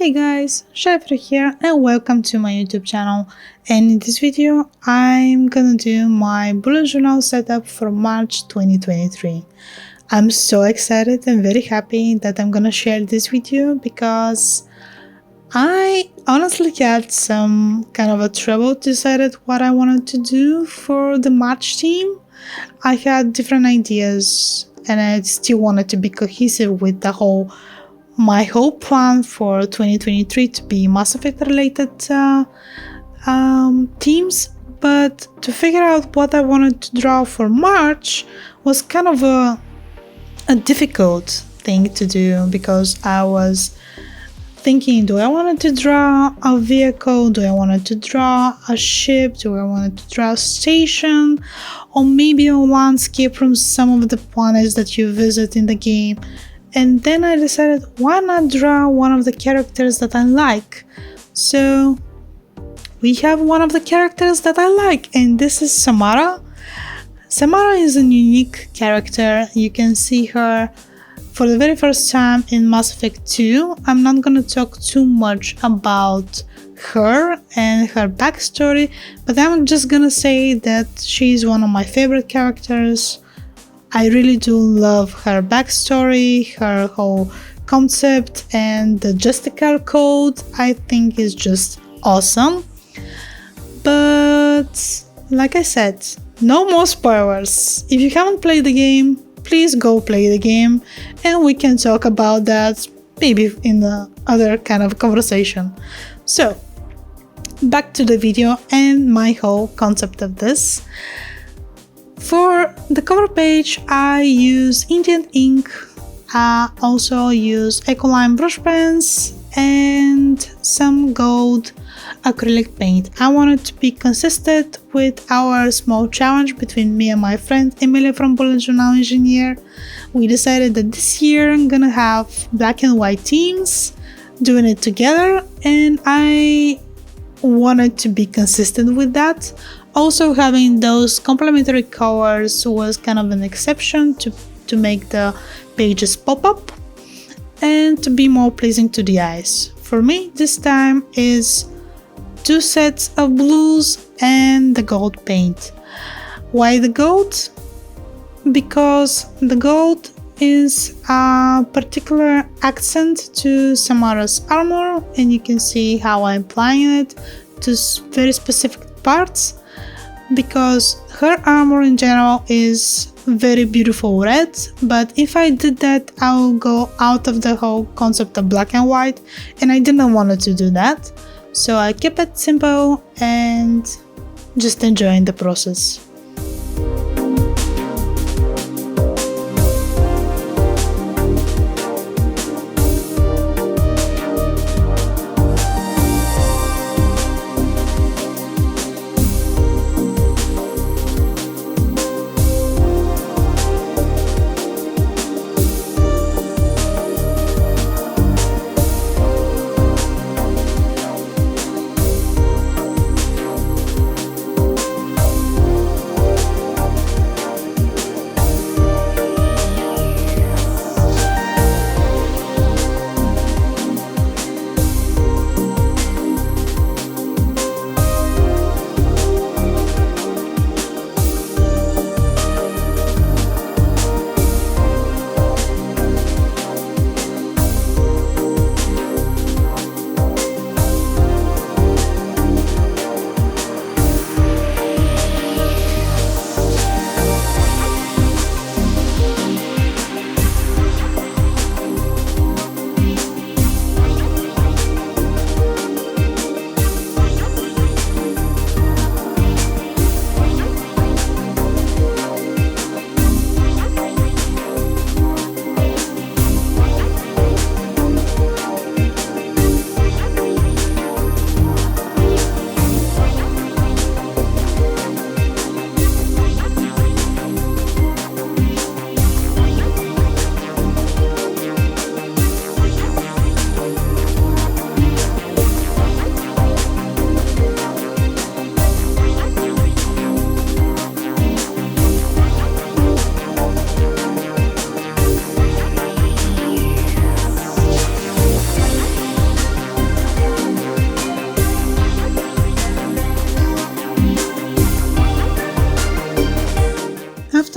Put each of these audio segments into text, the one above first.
Hey guys, Shaya here and welcome to my YouTube channel, and in this video I'm gonna do my bullet journal setup for March 2023. I'm so excited and very happy that I'm gonna share this with you because I honestly had some kind of a trouble to decide what I wanted to do for the March theme. I had different ideas and I still wanted to be cohesive with my whole plan for 2023 to be Mass Effect related themes, but to figure out what I wanted to draw for March was kind of a difficult thing to do because I was thinking, do I want to draw a vehicle? Do I want to draw a ship? Do I want to draw a station? Or maybe a landscape from some of the planets that you visit in the game? And then I decided, why not draw one of the characters that I like? So we have one of the characters that I like, and this is Samara. Samara is a unique character. You can see her for the very first time in Mass Effect 2. I'm not gonna talk too much about her and her backstory, but I'm just gonna say that she's one of my favorite characters. I really do love her backstory, her whole concept, and the Justicar code I think is just awesome. But like I said, no more spoilers. If you haven't played the game, please go play the game and we can talk about that maybe in the other kind of conversation. So back to the video and my whole concept of this. For the cover page, I use Indian ink. I also use Ecoline brush pens and some gold acrylic paint. I wanted to be consistent with our small challenge between me and my friend Emilia from Bullet Journal Engineer. We decided that this year I'm gonna have black and white teams doing it together, and I wanted to be consistent with that. Also, having those complementary colors was kind of an exception to make the pages pop up and to be more pleasing to the eyes. For me, this time is 2 sets of blues and the gold paint. Why the gold? Because the gold is a particular accent to Samara's armor, and you can see how I'm applying it to very specific parts. Because her armor in general is very beautiful red, but if I did that, I will go out of the whole concept of black and white, and I didn't want to do that. So I kept it simple and just enjoying the process.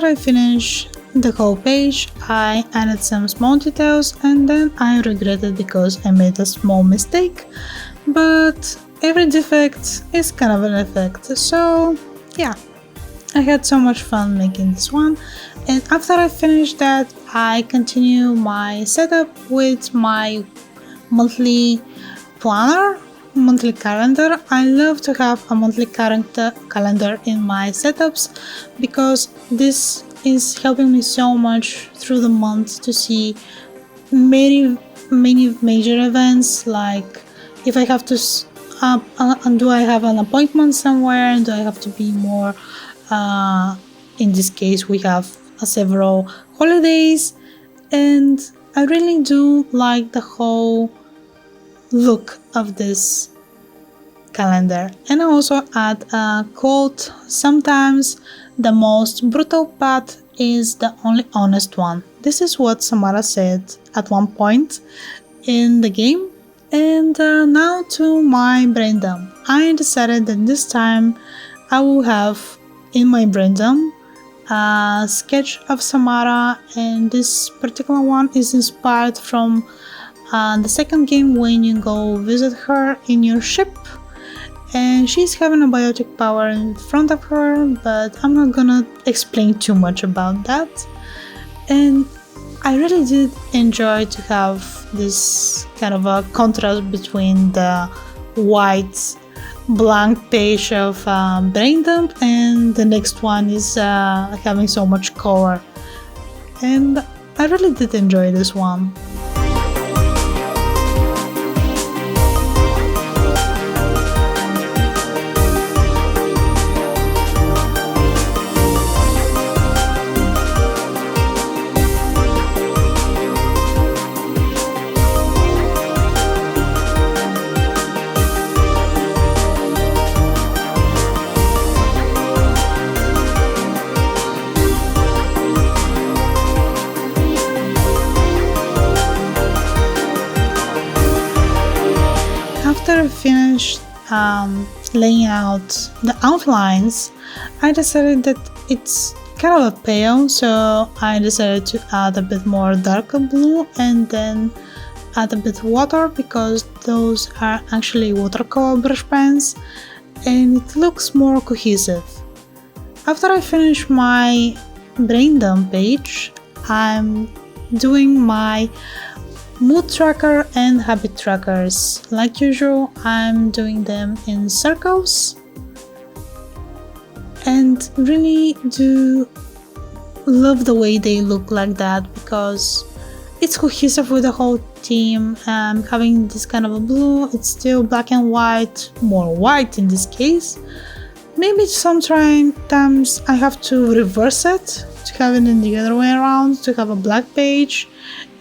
after I finished the whole page, I added some small details and then I regretted because I made a small mistake, but every defect is kind of an effect, so yeah, I had so much fun making this one. And after I finished that, I continue my setup with my monthly planner, monthly calendar. I love to have a monthly calendar in my setups because this is helping me so much through the month to see many major events, like if I have to do I have an appointment somewhere, do I have to be more in this case we have several holidays, and I really do like the whole look of this calendar. And I also add a quote: sometimes the most brutal path is the only honest one. This is what Samara said at one point in the game. And now to my brain dump. I decided that this time I will have in my brain dump a sketch of Samara, and this particular one is inspired from the second game when you go visit her in your ship, and she's having a biotic power in front of her, but I'm not gonna explain too much about that. And I really did enjoy to have this kind of a contrast between the white blank page of brain dump and the next one is having so much color, and I really did enjoy this one. After I finished laying out the outlines, I decided that it's kind of a pale, so I decided to add a bit more darker blue and then add a bit of water because those are actually watercolor brush pens and it looks more cohesive. After I finish my brain dump page, I'm doing my mood tracker and habit trackers. Like usual, I'm doing them in circles and really do love the way they look like that because it's cohesive with the whole team. Having this kind of a blue, it's still black and white, more white in this case. Maybe sometimes I have to reverse it to have it in the other way around, to have a black page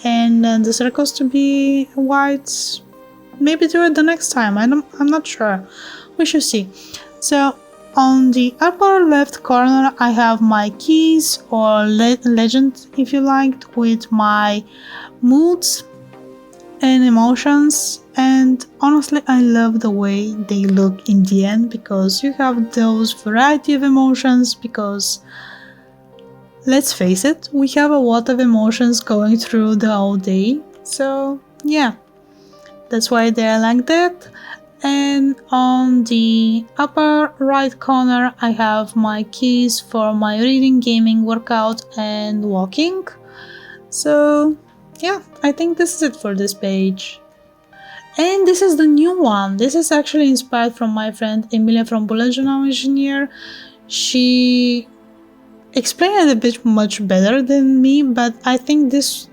and then the circles to be white. Maybe do it the next time. I'm not sure. We should see. So on the upper left corner I have my keys or legend if you liked, with my moods and emotions, and honestly I love the way they look in the end because you have those variety of emotions, because let's face it, we have a lot of emotions going through the whole day, so yeah, that's why they're like that. And on the upper right corner I have my keys for my reading, gaming, workout and walking. So yeah, I think this is it for this page. And this is the new one. This is actually inspired from my friend Emilia from Bullet Journal Engineer. She explained it a bit much better than me, but I think this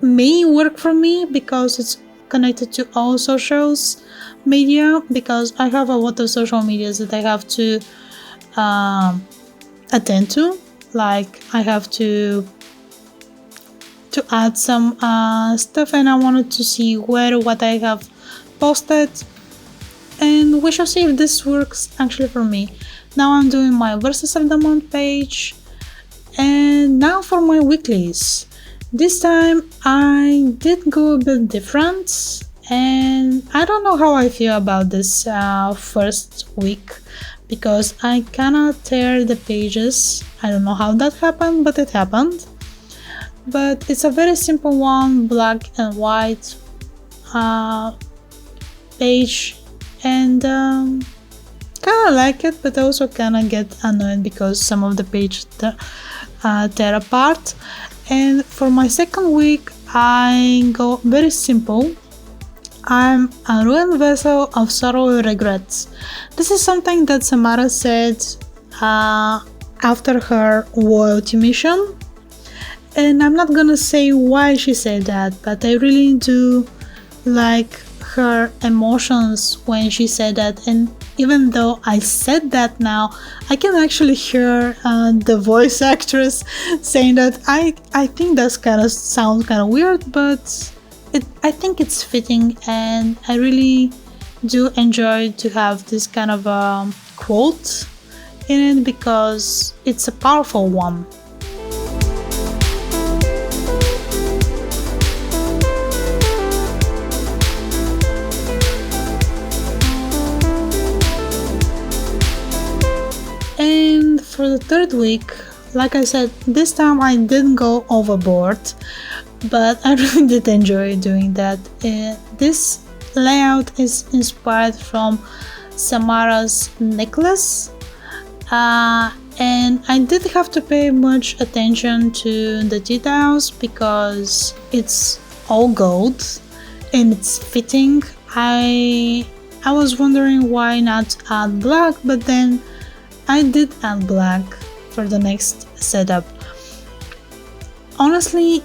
may work for me because it's connected to all socials media, because I have a lot of social medias that I have to attend to, like I have to add some stuff and I wanted to see what I have posted, and we shall see if this works actually for me. Now I'm doing my verses of the month page, and now for my weeklies. This time I did go a bit different And I don't know how I feel about this first week, because I cannot tear the pages. I don't know how that happened, but it happened. But it's a very simple one, black and white page, and kinda like it, but also kinda get annoyed because some of the pages tear apart. And for my second week, I go very simple. I'm a ruined vessel of sorrow and regrets. This is something that Samara said after her loyalty mission. And I'm not gonna say why she said that, but I really do like her emotions when she said that. And even though I said that now, I can actually hear the voice actress saying that. I think that's kind of sounds kind of weird, but I think it's fitting, and I really do enjoy to have this kind of quote in it because it's a powerful one. And for the third week, like I said, this time I didn't go overboard, but I really did enjoy doing that. This layout is inspired from Samara's necklace, and I did have to pay much attention to the details because it's all gold and it's fitting. I was wondering why not add black, but then I did add black for the next setup. Honestly,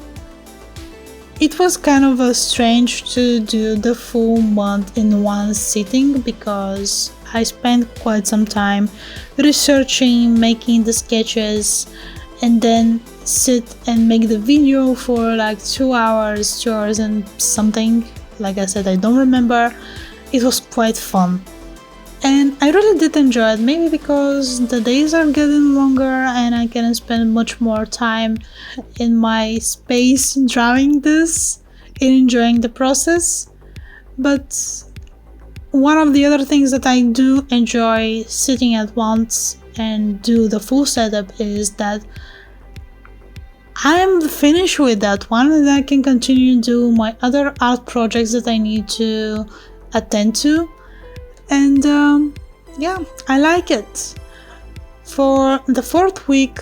it was kind of strange to do the full month in one sitting because I spent quite some time researching, making the sketches, and then sit and make the video for like 2 hours and something. Like I said, I don't remember. It was quite fun. And I really did enjoy it, maybe because the days are getting longer and I can spend much more time in my space drawing this and enjoying the process. But one of the other things that I do enjoy sitting at once and do the full setup is that I am finished with that one and I can continue to do my other art projects that I need to attend to. And yeah, I like it. For the fourth week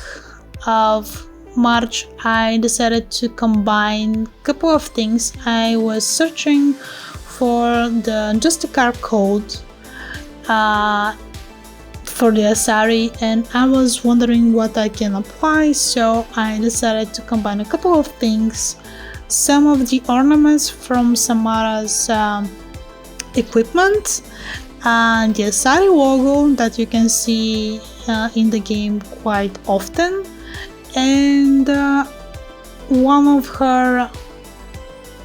of March, I decided to combine a couple of things. I was searching for the Justicar code for the Asari, and I was wondering what I can apply, so I decided to combine a couple of things. Some of the ornaments from Samara's equipment, and the Asari logo that you can see in the game quite often, and one of her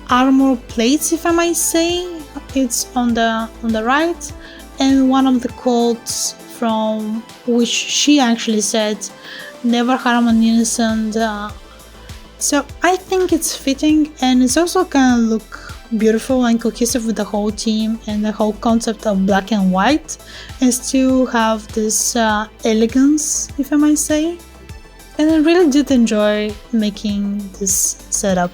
armor plates, if I might say, it's on the right, and one of the quotes from which she actually said, "Never harm an innocent." So I think it's fitting, and it's also kind of look beautiful and cohesive with the whole team and the whole concept of black and white, and still have this elegance, if I might say. And I really did enjoy making this setup.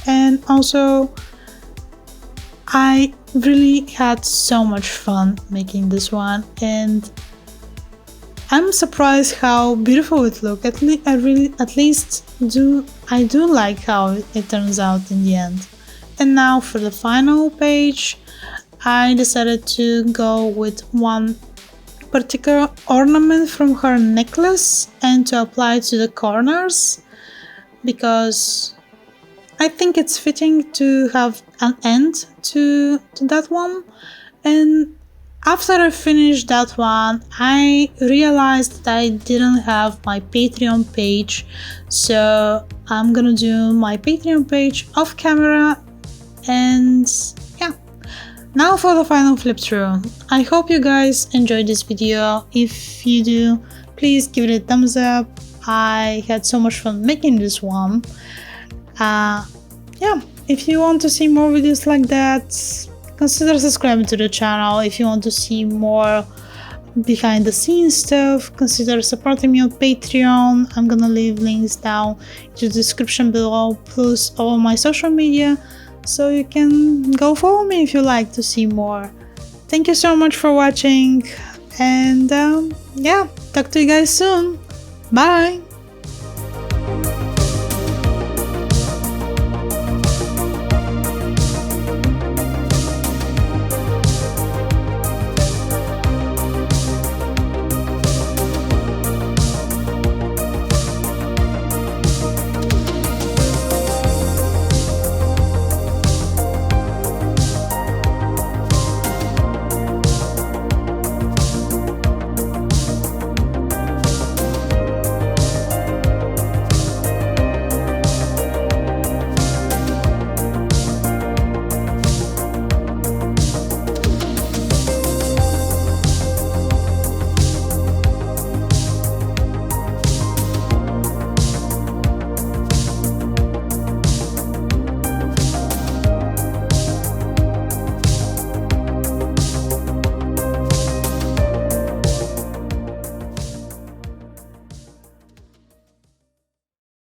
And also, I really had so much fun making this one, and I'm surprised how beautiful it looked. I do like how it turns out in the end. And now for the final page, I decided to go with one particular ornament from her necklace and to apply it to the corners, because I think it's fitting to have an end to that one. And after I finished that one, I realized that I didn't have my Patreon page, so I'm gonna do my Patreon page off camera. And yeah, now for the final flip through. I hope you guys enjoyed this video. If you do, please give it a thumbs up. I had so much fun making this one. Yeah, if you want to see more videos like that, consider subscribing to the channel. If you want to see more behind the scenes stuff, consider supporting me on Patreon. I'm gonna leave links down in the description below, plus all my social media, so you can go follow me if you like to see more. Thank you so much for watching, and yeah, talk to you guys soon. Bye!